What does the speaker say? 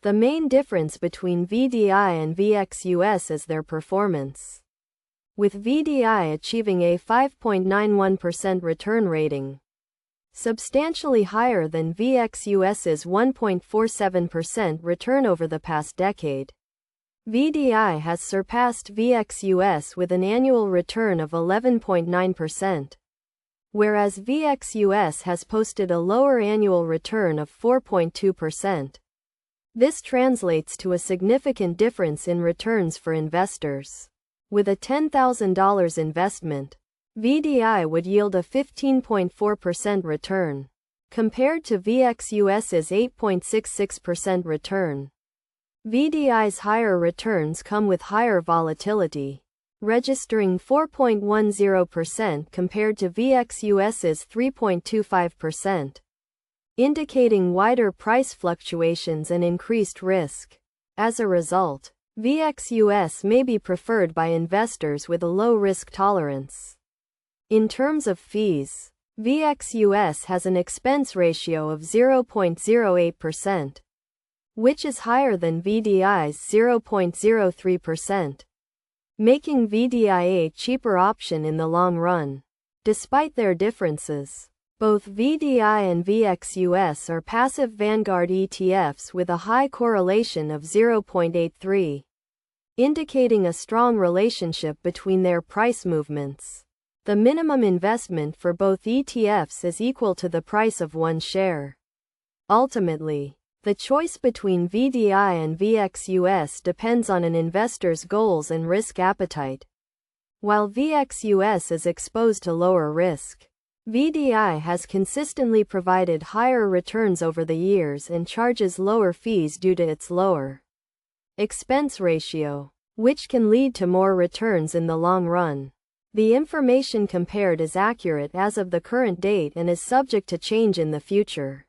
The main difference between VTI and VXUS is their performance, with VTI achieving a 5.91% return rating, substantially higher than VXUS's 1.47% return over the past decade. VTI has surpassed VXUS with an annual return of 11.9%, whereas VXUS has posted a lower annual return of 4.2%. This translates to a significant difference in returns for investors. With a $10,000 investment, VTI would yield a 15.4% return, compared to VXUS's 8.66% return. VTI's higher returns come with higher volatility, registering 4.10% compared to VXUS's 3.25%, indicating wider price fluctuations and increased risk. As a result, VXUS may be preferred by investors with a low risk tolerance. In terms of fees, VXUS has an expense ratio of 0.08%, which is higher than VTI's 0.03%, making VTI a cheaper option in the long run. Despite their differences, both VTI and VXUS are passive Vanguard ETFs with a high correlation of 0.83, indicating a strong relationship between their price movements. The minimum investment for both ETFs is equal to the price of one share. Ultimately, the choice between VTI and VXUS depends on an investor's goals and risk appetite. While VXUS is exposed to lower risk, VTI has consistently provided higher returns over the years and charges lower fees due to its lower expense ratio, which can lead to more returns in the long run. The information compared is accurate as of the current date and is subject to change in the future.